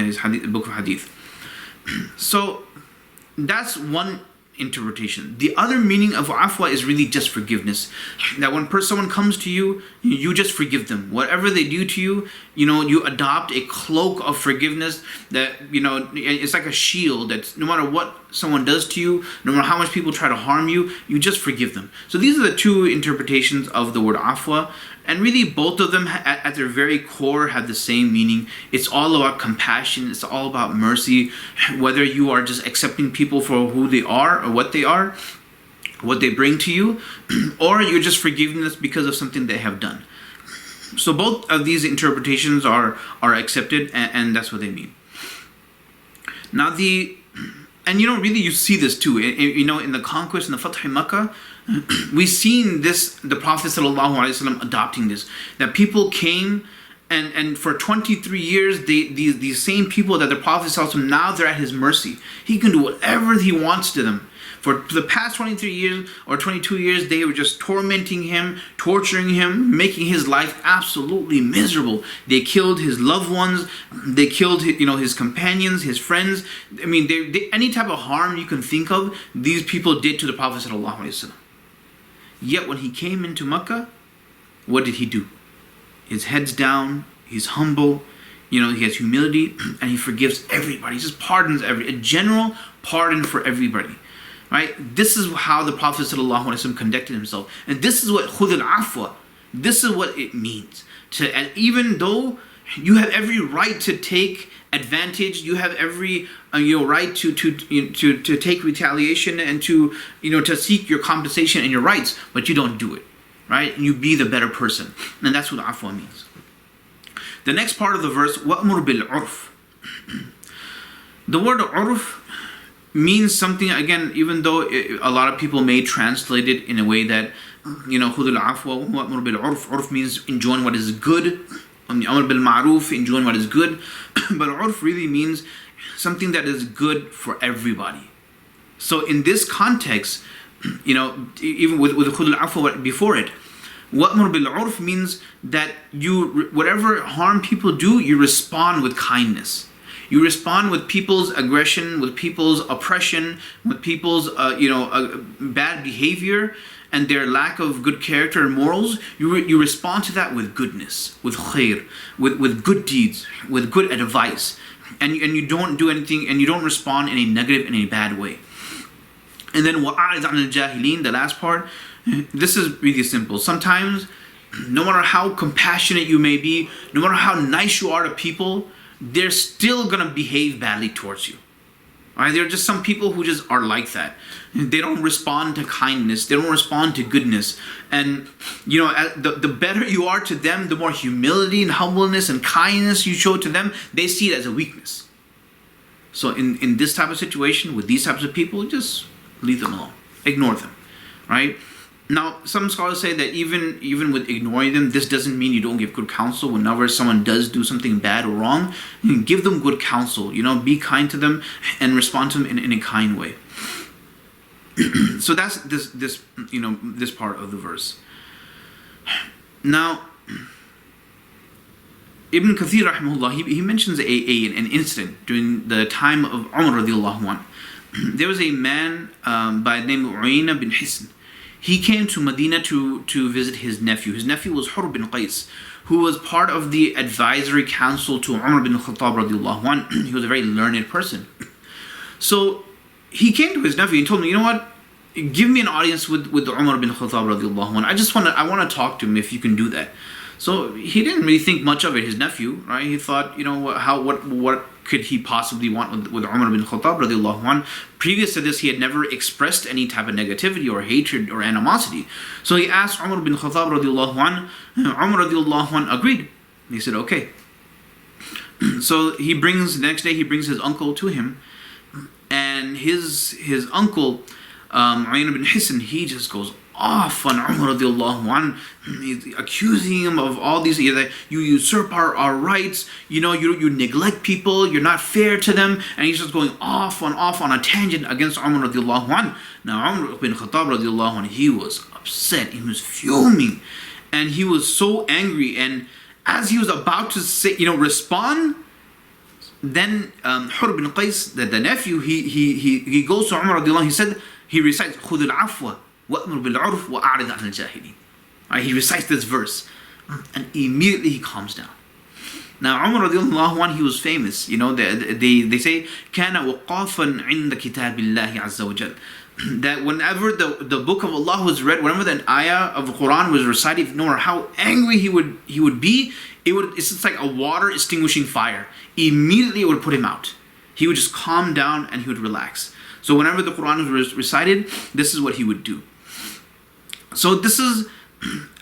his hadith, book of hadith. So that's one interpretation. The other meaning of afwa is really just forgiveness. That when someone comes to you, you just forgive them. Whatever they do to you, you adopt a cloak of forgiveness that, it's like a shield that no matter what someone does to you, no matter how much people try to harm you, you just forgive them. So these are the two interpretations of the word afwa. And really both of them at their very core have the same meaning. It's all about compassion. It's all about mercy. Whether you are just accepting people for who they are or what they are, what they bring to you, or you're just forgiving them because of something they have done. So both of these interpretations are accepted, and that's what they mean. Now really you see this too. In the conquest, in the Fath Makkah, we've seen this, the Prophet ﷺ adopting this, that people came and for 23 years, these same people that the Prophet ﷺ, now they're at his mercy. He can do whatever he wants to them. For the past 23 years or 22 years, they were just tormenting him, torturing him, making his life absolutely miserable. They killed his loved ones. They killed his companions, his friends. I mean, any type of harm you can think of, these people did to the Prophet ﷺ. Yet when he came into Mecca, what did he do? His head's down, he's humble, he has humility, and he forgives everybody. He just pardons a general pardon for everybody. Right? This is how the Prophet ﷺ conducted himself. And this is what khudh al-afwa, this is what it means. And even though you have every right to take advantage, you have every right to take retaliation and to seek your compensation and your rights, but you don't do it, right? And you be the better person, and that's what afwa means. The next part of the verse, wa'mur bil urf. The word urf means something, again, even though a lot of people may translate it in a way that khudh al-afwa wa'mur bil urf. Urf means enjoying what is good. Amr bil ma'ruf, enjoying what is good. But urf really means something that is good for everybody. So in this context, even with khudh al-afwa before it, wa'mur bil urf means that whatever harm people do, you respond with kindness. You respond with people's aggression, with people's oppression, with people's bad behavior and their lack of good character and morals. You respond to that with goodness, with khair, with good deeds, with good advice, and you don't do anything, and you don't respond in a negative, in a bad way. And then wa'arid an al-jahilin, the last part. This is really simple. Sometimes, no matter how compassionate you may be, no matter how nice you are to people, they're still gonna behave badly towards you. Right? There are just some people who just are like that. They don't respond to kindness. They don't respond to goodness. And the better you are to them, the more humility and humbleness and kindness you show to them, they see it as a weakness. So in this type of situation, with these types of people, just leave them alone. Ignore them. Right? Now, some scholars say that even with ignoring them, this doesn't mean you don't give good counsel. Whenever someone does do something bad or wrong, give them good counsel. Be kind to them and respond to them in a kind way. So that's this part of the verse. Now, Ibn Kathir rahimahullah, he mentions an incident during the time of Umar radiallahu anhu. There was a man by the name of Uyayna bin Hisn. He came to Medina to visit his nephew. His nephew was Hurr bin Qais, who was part of the advisory council to Umar bin Khattab radiallahu anhu. He was a very learned person. So he came to his nephew and told him, you know what? Give me an audience with Umar bin Khattab radiallahu anhu. I want to talk to him if you can do that. So he didn't really think much of it, his nephew, right? He thought, what could he possibly want with Umar bin Khattab radiallahu anhu? Previous to this, he had never expressed any type of negativity or hatred or animosity. So he asked Umar bin Khattab radiallahu anhu. Umar radiallahu anhu agreed. He said, okay. So the next day he brings his uncle to him, and his uncle, Uyayna bin Hisn, he just goes off on Umar radiallahu anhu. He's accusing him of all these, that you usurp our rights, you neglect people, you're not fair to them, and he's just going off on a tangent against Umar radiallahu anhu. Now Umar bin Khattab radiallahu anhu, he was upset, he was fuming, and he was so angry, and as he was about to say, respond, then Hur bin Qais, the nephew, he goes to Umar radiallahu anhu, he recites خُذُ الْعَفْوَ وَأْمُرْ بِالْعُرْفِ وَأَعْرِضْ عَنِ الْجَاهِلِينَ. Right, he recites this verse, and immediately he calms down. Now Umar radiallahu anhu, he was famous. They say كَانَ وَقَافًا عِنْدَ كِتَابِ اللَّهِ عَزَّ وَجَلَّ. That whenever the book of Allah was read, whenever an ayah of the Quran was recited, no matter how angry he would be, it's just like a water extinguishing fire. Immediately it would put him out. He would just calm down and he would relax. So whenever the Quran was recited, this is what he would do. So this is,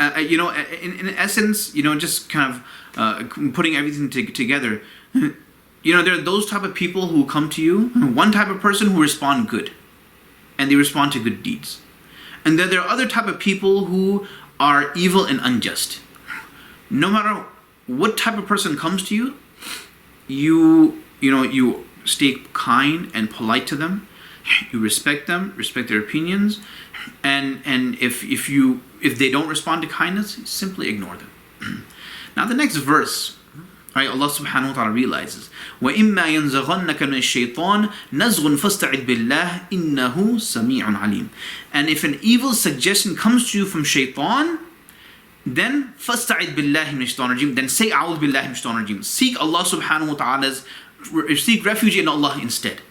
in essence, just kind of putting everything together. There are those type of people who come to you. One type of person who respond good, and they respond to good deeds. And then there are other type of people who are evil and unjust. No matter what type of person comes to you, you stay kind and polite to them. You respect them, respect their opinions, and if they don't respond to kindness, simply ignore them. Now the next verse, right, Allah subhanahu wa ta'ala realizes, وَإِمَّا يَنزَغَنَّكَ مِنَ الشَّيْطَانِ نَزْغٌ فَاسْتَعِذْ بِاللَّهِ إِنَّهُ سَمِيعٌ عَلِيمٌ. And if an evil suggestion comes to you from shaitan, then فَاسْتَعِذْ بِاللَّهِ مِنَ الشَّيْطَانِ الرَّجِيمِ, then say أَعُوذُ بِاللَّهِ مِنَ الشَّيْطَانِ الرَّجِيمِ. Seek Allah subhanahu wa ta'ala's, seek refuge in Allah instead.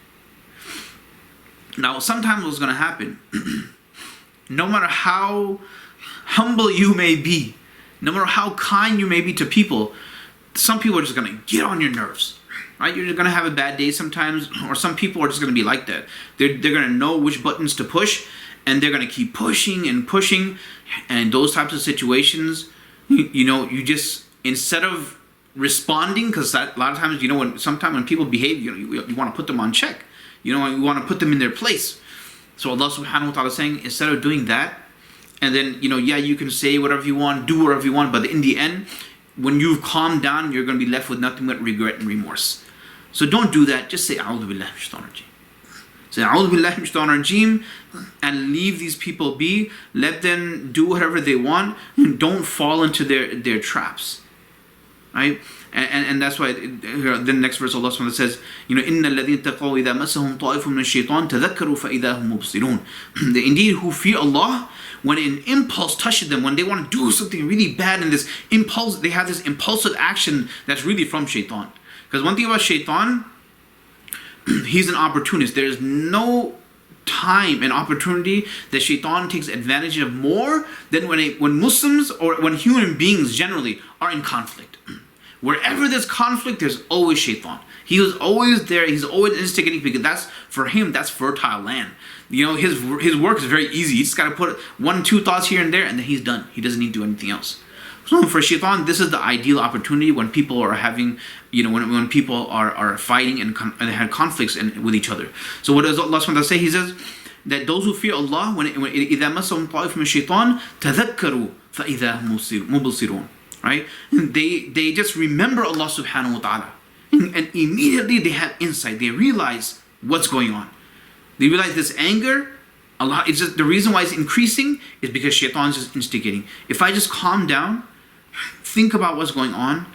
Now sometimes what's going to happen, no matter how humble you may be, no matter how kind you may be to people, some people are just going to get on your nerves, right? You're just going to have a bad day sometimes, or some people are just going to be like that. They're going to know which buttons to push, and they're going to keep pushing and pushing. And those types of situations, you just, instead of responding, because a lot of times, when people behave, you want to put them on check. You want to put them in their place. So Allah subhanahu wa ta'ala is saying, instead of doing that, and then, you can say whatever you want, do whatever you want, but in the end, when you've calmed down, you're going to be left with nothing but regret and remorse. So don't do that. Just say, A'udhu billahi minash shaitanir rajeem. Say, A'udhu billahi minash shaitanir rajeem, and leave these people be. Let them do whatever they want. Don't fall into their traps. Right? And that's why the next verse Allah subhanahu wa ta'ala says, إِنَّ الَّذِينَ اتَّقَوْا إِذَا مَسَّهُمْ طَائِفٌ مِنَ الشَّيْطَانِ تَذَكَّرُوا فَإِذَا هُمْ مُبْصِرُونَ. Indeed, who fear Allah, when an impulse touches them, when they want to do something really bad, and this impulse, they have this impulsive action that's really from shaitan. Because one thing about shaitan, he's an opportunist. There is no time and opportunity that shaitan takes advantage of more than when Muslims or when human beings generally are in conflict. Wherever there's conflict, there's always shaitan. He is always there. He's always instigating, because for him, that's fertile land. His work is very easy. He just got to put 1-2 thoughts here and there, and then he's done. He doesn't need to do anything else. So for shaitan, this is the ideal opportunity when people are having, when people are fighting and have conflicts with each other. So what does Allah subhanahu wa ta'ala say? He says that those who fear Allah, when إِذَا مَسَّهُمْ طَائِفٌ مِنَ الشَّيْطَانِ تَذَكَّرُوا فَإِذَا هُمْ مُبْصِرُونَ. Right? They just remember Allah subhanahu wa ta'ala, and immediately they have insight. They realize what's going on. They realize this anger, Allah, it's just the reason why it's increasing is because shaitan is just instigating. If I just calm down, think about what's going on,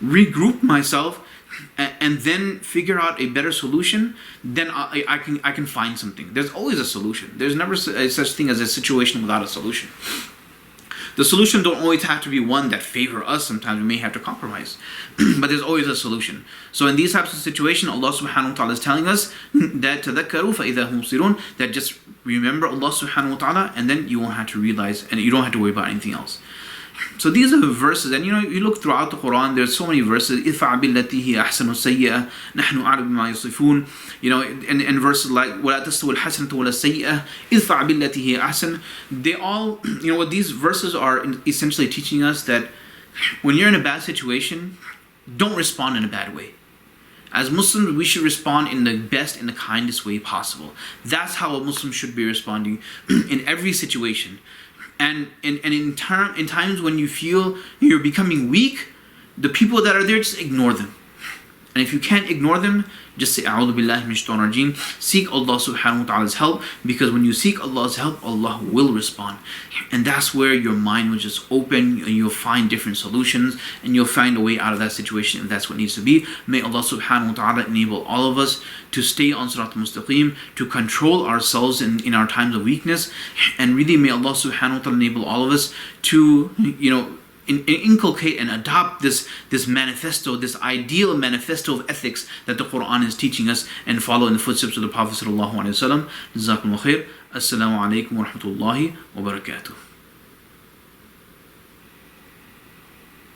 regroup myself, and then figure out a better solution, then I can find something. There's always a solution. There's never such thing as a situation without a solution. The solution don't always have to be one that favor us. Sometimes we may have to compromise. But there's always a solution. So in these types of situations, Allah subhanahu wa ta'ala is telling us that تَذَكَّرُوا فَإِذَا هُمْ مُبْصِرُونَ, that just remember Allah subhanahu wa ta'ala, and then you won't have to realize, and you don't have to worry about anything else. So these are the verses, and you look throughout the Quran, there's so many verses. إِذْفَعْ بِالَّتِي هِيَ أَحْسَنُ السَّيِّئَةَ نَحْنُ أَعْلَمُ بِمَا يَصِفُونَ. And verses like وَلَا تَسْتَوِي الْحَسَنَةُ وَلَا السَّيِّئَةُ إِذْفَعْ بِالَّتِي هِيَ أَحْسَنُ. They all, what these verses are essentially teaching us, that when you're in a bad situation, don't respond in a bad way. As Muslims, we should respond in the best and the kindest way possible. That's how a Muslim should be responding in every situation. And in times when you feel you're becoming weak, the people that are there, just ignore them. And if you can't ignore them, just say A'udhu billahi minash shaitanir rajeem. Seek Allah subhanahu wa ta'ala's help, because when you seek Allah's help, Allah will respond. And that's where your mind will just open, and you'll find different solutions, and you'll find a way out of that situation if that's what needs to be. May Allah subhanahu wa ta'ala enable all of us to stay on Sirat al-Mustaqim, to control ourselves in our times of weakness, and really may Allah subhanahu wa ta'ala enable all of us to, inculcate and adopt this manifesto, this ideal manifesto of ethics that the Quran is teaching us, and follow in the footsteps of the Prophet sallallahu alaihi wasallam. Jazakallahu Khair. Assalamu alaikum wa rahmatullahi wa barakatuh.